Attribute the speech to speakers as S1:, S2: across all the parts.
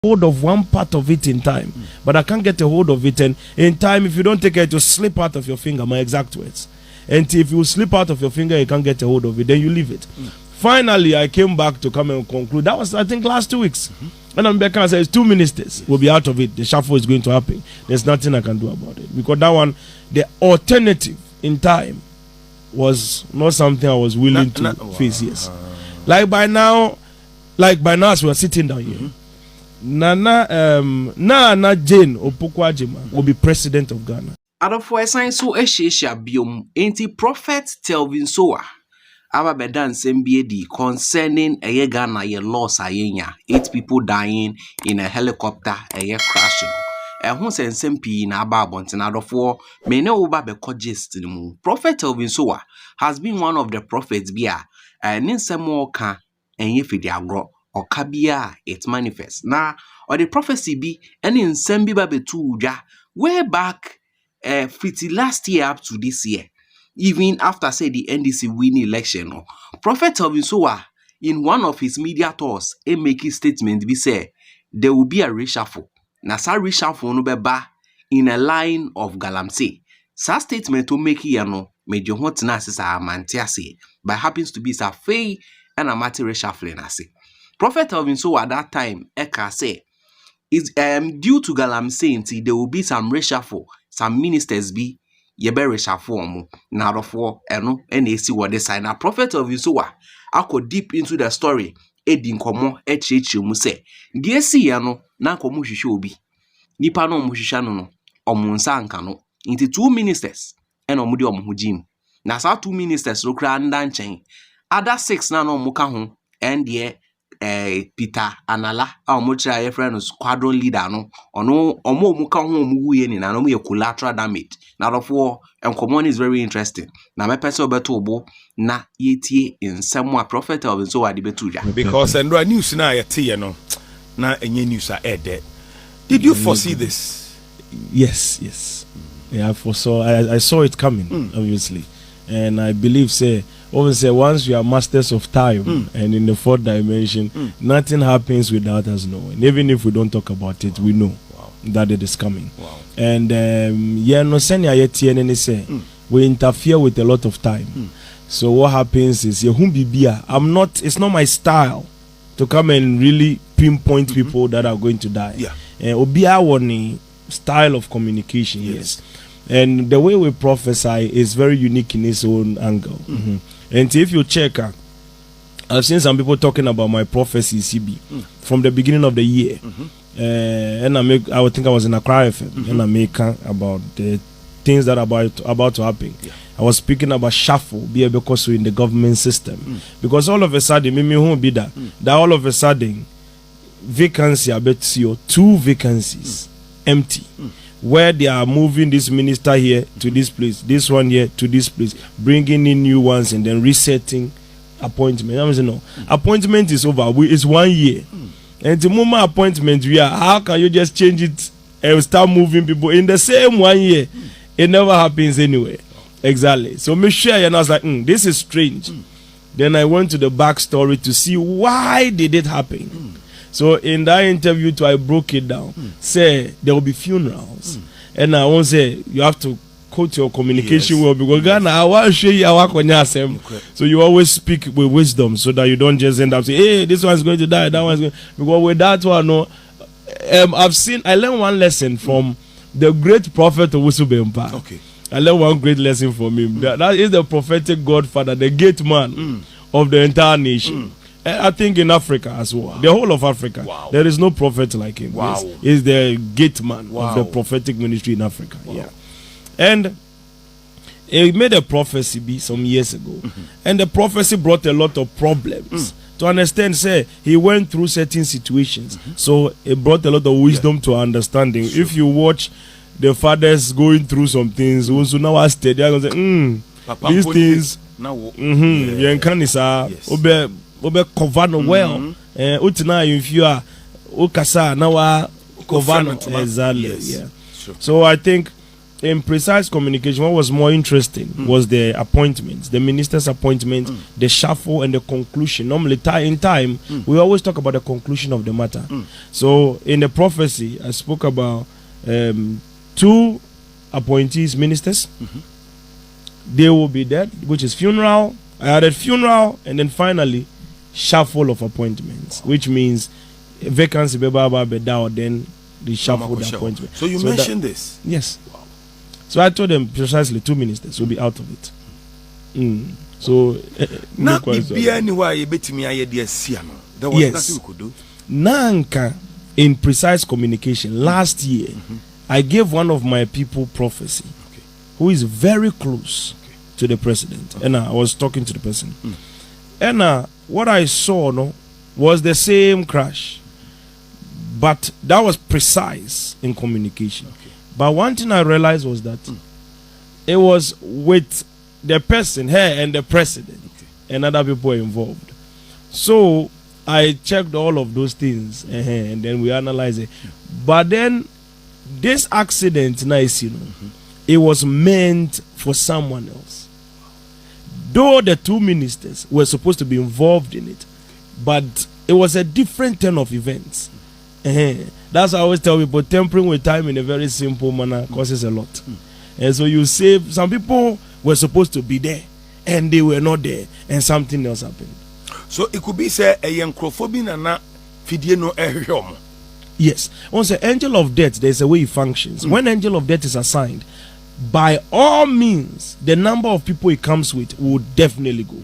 S1: hold of one part of it in time, but I can't get a hold of it. And in time, if you don't take it, to slip out of your finger. My exact words. And if you slip out of your finger, you can't get a hold of it. Then you leave it. Finally, I came back to come and conclude. That was, I think, last 2 weeks. And I'm back and says 2 ministers will be out of it. The shuffle is going to happen. There's nothing I can do about it, because that one, the alternative in time, was not something I was willing to face. Yes, like by now, as we are sitting down here, Nana Jane Opokwajima will be president of Ghana.
S2: Adofo esan so ehyehyia biom enti prophet Telvin Sowah aba bedan sembie di concerning eye Ghana ye loss ayenya 8 people dying in a helicopter eye crash. Ehun sensem pi na aba abonten adofo me ne oba be gist ni mu. Prophet Telvin Sowah has been one of the prophets bia ne nsemo ka enye fidi agro oka bia it manifest na or the prophecy bi ene nsem bi ba betu udwa way back pretty last year up to this year, even after say the NDC win election. Prophet Telvin Sowah in one of his media tours making statement be say there will be a reshuffle. Na sa reshuffle no beba in a line of galamsey. Sa statement to make here no mejo ho tena asesa amantia say by happens to be sa fey and a matter reshuffling ase. Prophet Telvin Sowah at that time eka say is due to galamsey there will be some reshuffle. Some ministers be yebe reshuffle mu na adofo eno ena esi wo de sign. Na Prophet Telvin Sowah akọ deep into the story edi nkomo echichi mu se de esi ya no na nkomo hwehwe obi nipa no mo hwehwa no omunsa anka no nti 2 ministers ena omo de omo ho jim na sa 2 ministers ro kra nda nchen other 6 na no mo ka ho ende Peter Anala omo try your friend squadron leader no ono omo ka ho omo wuye ni na no ye collateral damage na rofo enkomo is very interesting na me pese obeto obo na yetie nsemo a Prophet Telvin Sowah de betu ja
S3: because and news na yete no na enye news a ede. Did you foresee this?
S1: Yes. Yeah, I saw it coming, obviously, and I believe once you are masters of time and in the 4th dimension, nothing happens without us knowing. Even if we don't talk about it, we know that it is coming. And we interfere with a lot of time. So what happens is it's not my style to come and really pinpoint people that are going to die. Obia one style of communication, yes. And the way we prophesy is very unique in its own angle. And if you check, I've seen some people talking about my prophecy CB from the beginning of the year. And I would think I was in Accra FM and I make about the things that are about to happen. I was speaking about shuffle because we're in the government system. Because all of a sudden, that all of a sudden vacancy, I bet you 2 vacancies empty. Where they are moving this minister here to this place, this one here to this place, bringing in new ones and then resetting appointment. I'm saying no, appointment is over. It's 1 year, and the moment appointment we are, how can you just change it and start moving people in the same 1 year? It never happens anyway. Exactly. So me share and I was like, this is strange. Then I went to the backstory to see why did it happen. So in that interview too, I broke it down. Say there will be funerals, and I won't say you have to coach your communication well, because Ghana, I want to show you how so you always speak with wisdom so that you don't just end up saying, hey, this one's going to die, that one's going. Because with that one, no, I learned one lesson from the great prophet Owusu Bempah.
S3: Okay.
S1: I learned one great lesson from him. That is the prophetic godfather, the gate man of the entire nation. I think in Africa as well, the whole of Africa, there is no prophet like him. Yes. He's the gate man of the prophetic ministry in Africa. And he made a prophecy some years ago, and the prophecy brought a lot of problems. To understand, say he went through certain situations, so it brought a lot of wisdom to understanding. Sure. If you watch the fathers going through some things, also now I stay there and say, these things, obe cover well. If you are okasa now cover exactly. Sure. So I think in precise communication, what was more interesting was the appointments, the minister's appointment, the shuffle, and the conclusion. Normally, in time, we always talk about the conclusion of the matter. So, in the prophecy, I spoke about 2 appointees, ministers. They will be dead, which is funeral. I added funeral, and then finally, shuffle of appointments, which means vacancy, then the shuffle the appointment.
S3: So you mentioned this?
S1: Yes. Wow. So I told them precisely 2 ministers will be out of it. So
S3: not be anywhere you bet me I there was nothing we could do.
S1: Nanka in precise communication last year, I gave one of my people prophecy, who is very close to the president, and I was talking to the person, and what I saw was the same crash. But that was precise in communication. But one thing I realized was that it was with the person, her and the president, and other people involved. So I checked all of those things, and then we analyzed it. But then this accident, it was meant for someone else. Though the 2 ministers were supposed to be involved in it, but it was a different turn of events. That's why I always tell people, tempering with time in a very simple manner causes a lot. And so you save, some people were supposed to be there and they were not there, and something else happened.
S3: So it could be say a young crophobia na fidieno ehom.
S1: Yes. Once the angel of death, there's a way it functions. When angel of death is assigned, by all means, the number of people it comes with will definitely go.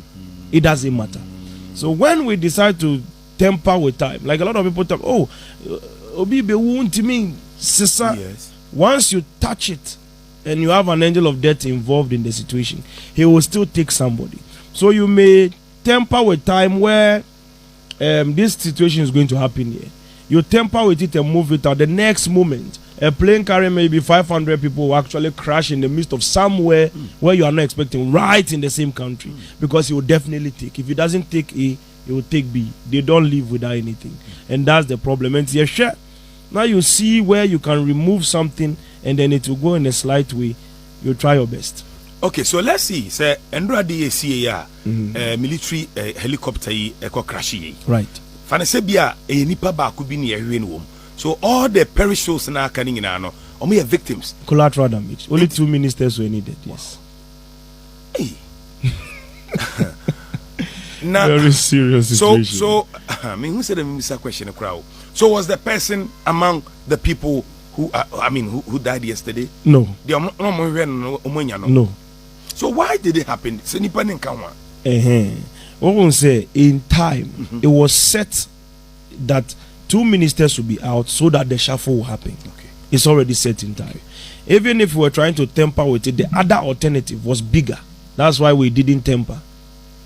S1: It doesn't matter. So when we decide to temper with time, like a lot of people talk, obi be won't mean sister. Yes. Once you touch it and you have an angel of death involved in the situation, he will still take somebody. So you may temper with time where this situation is going to happen here. You temper with it and move it out. The next moment, a plane carrying maybe 500 people will actually crash in the midst of somewhere where you are not expecting, right in the same country, because he will definitely take. If he doesn't take A, he will take B. They don't live without anything, and that's the problem. And sure, now you see where you can remove something, and then it will go in a slight way. You try your best.
S3: Okay, so let's see. Say, Andra DACA, military helicopter, crash.
S1: Right.
S3: Fanesebia, a nipa ba could be near womb. So all the perishes now coming in, only victims.
S1: Collateral damage. Only 2 ministers were needed. Yes.
S3: Hey. Now,
S1: very serious situation.
S3: So I mean, who said the question? A crowd. So was the person among the people who who died yesterday?
S1: No.
S3: No. So why did it happen?
S1: What we say, in time, it was set that 2 ministers will be out so that the shuffle will happen.
S3: Okay.
S1: It's already set in time. Even if we were trying to temper with it, the other alternative was bigger. That's why we didn't temper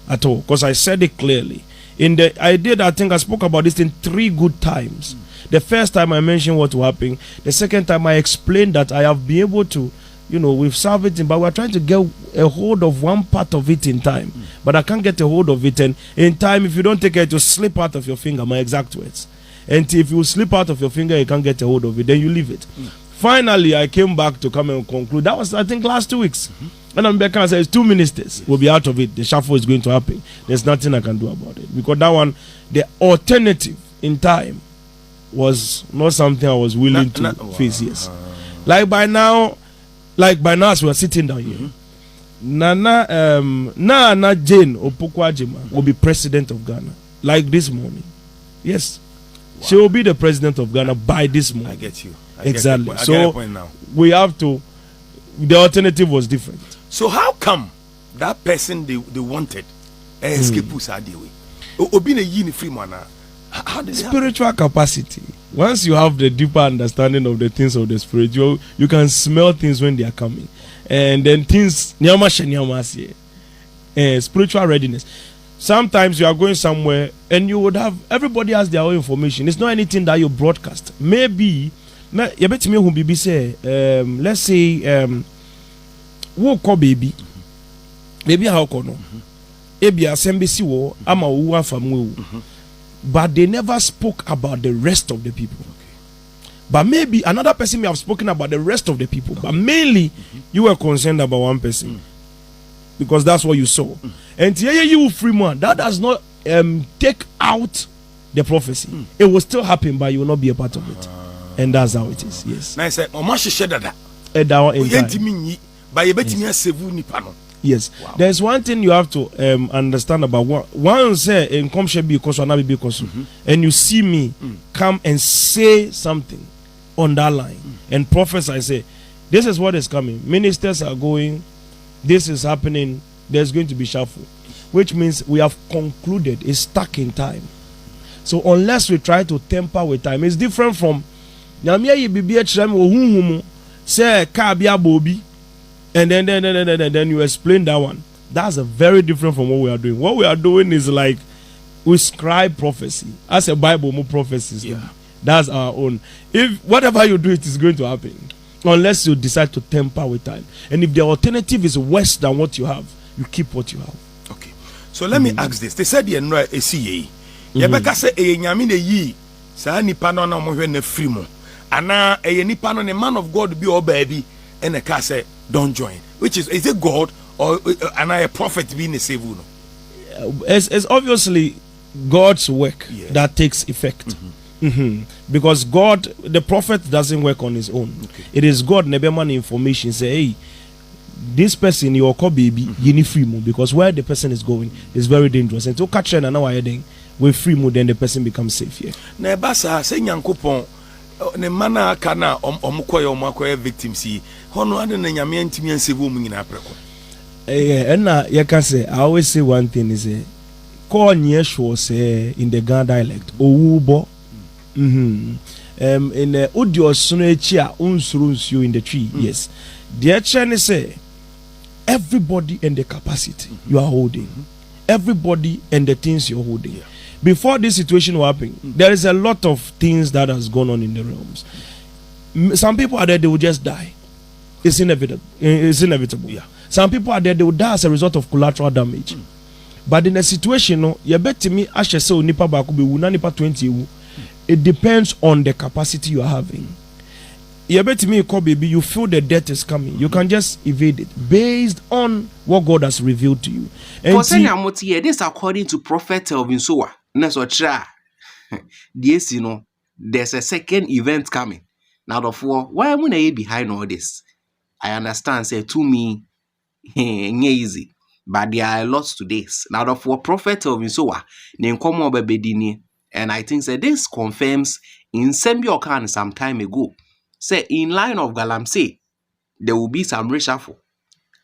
S1: at all, because I said it clearly. I think I spoke about this in 3 good times. The first time I mentioned what will happen. The second time I explained that I have been able to, we've solved it, but we're trying to get a hold of one part of it in time. But I can't get a hold of it, and in time, if you don't take it, to slip out of your finger, my exact words. And if you slip out of your finger, you can't get a hold of it, then you leave it. Finally, I came back to come and conclude. That was, I think, last 2 weeks. And I'm back and says 2 ministers will be out of it. The shuffle is going to happen. There's nothing I can do about it. Because that one, the alternative in time was not something I was willing to face. Yes. Like by now, as we are sitting down here, Nana Jane Opokwajima will be president of Ghana. Like this morning. Yes. Wow. She will be the president of Ghana by this morning.
S3: I get you.
S1: Exactly.
S3: I get the point now.
S1: We have to, the alternative was different.
S3: So how come that person they wanted escape us that way? Obine yini free man. How did
S1: spiritual capacity. Once you have the deeper understanding of the things of the spirit, you can smell things when they are coming, and then things spiritual readiness. Sometimes you are going somewhere and you would have, everybody has their own information. It's not anything that you broadcast. Maybe let's say wo call baby how kono ebi asembesi wo ama wo afamu, but they never spoke about the rest of the people. But maybe another person may have spoken about the rest of the people. But mainly, you were concerned about one person. Because that's what you saw. And here you free man, that does not take out the prophecy. It will still happen, but you will not be a part of it. And that's how it is. Yes.
S3: Now I say,
S1: yes. Wow. There's one thing you have to understand about one say in come shall be because and you see me come and say something on that line and prophesy, say this is what is coming. Ministers are going, this is happening, there's going to be shuffle, which means we have concluded, it's stuck in time. So unless we try to temper with time, it's different from say Bobi, and then you explain that one. That's a very different from what we are doing. What we are doing is like we scribe prophecy as a Bible more prophecies. Yeah. That's our own. If whatever you do, it is going to happen unless you decide to temper with time. And if the alternative is worse than what you have, you keep what you have.
S3: Okay. So let me ask this. They said you know a CA. Yebeka say e nyame na yi sa nipa no na mo hwe na free mo. Ana e nipa no ne man of God be o baby and the car say don't join. Which is it God or a prophet being a savior?
S1: It's obviously God's work that takes effect. Because God, the prophet doesn't work on his own. Okay. It is God nebeman information say, hey, this person your call baby, you need free move because where the person is going is very dangerous. And to catch and now I think with free move, then the person becomes safe here.
S3: Nebasa say Yankopon ne mana kana omukoye victims yi hono ade na nyame antimi ansevu mu nyina preko.
S1: And you can say I always say one thing is call near sure say in the Ghana dialect owubo in audio sunechia unsurunsu in the tree. Yes, the action is say everybody and the capacity you are holding, everybody and the things you're holding. Before this situation will happen, there is a lot of things that has gone on in the realms. Some people are there, they will just die. It's inevitable. It's inevitable. Yeah. Some people are there, they will die as a result of collateral damage. But in a situation, no, you bet me, I shall say, nipa bakubi, nipa 20. It depends on the capacity you are having. You bet me, baby, you feel the death is coming. You can just evade it based on what God has revealed to you. And
S2: this is according to Prophet Telvin Sowah. There's a second event coming. Now, therefore, why am I behind all this? I understand, say to me, easy, but there are lots to this. Now, therefore, Prophet Telvin Sowah, and I think that this confirms in Sembiokan some time ago. Say in line of Galamsey, there will be some reshuffle.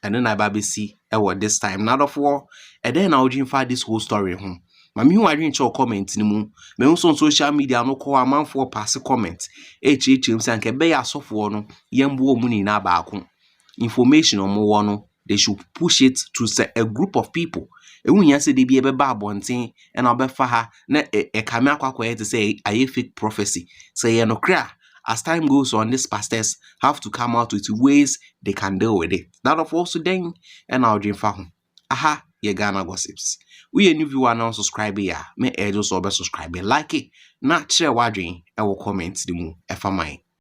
S2: And then I see this time. Now, therefore, and then I'll find this whole story home. Mami who I didn't show comment ni mu. Me also on social media no call a man for pass comment. Say nke be ya sofo no yembo mu ni na baako. Information on mo no they should push it to say a group of people. Ehun yan say dey be ebe ba abonten and obefa ha na e kame akwakoye to say a fake prophecy. Say no kra. As time goes on, these pastors have to come out with ways they can deal with it. That of also then and I'll drink for him. Aha, ye Ghana gossips. We a new viewer now subscribe here. May also subscribe, like it, not share what dream, I will comment the more.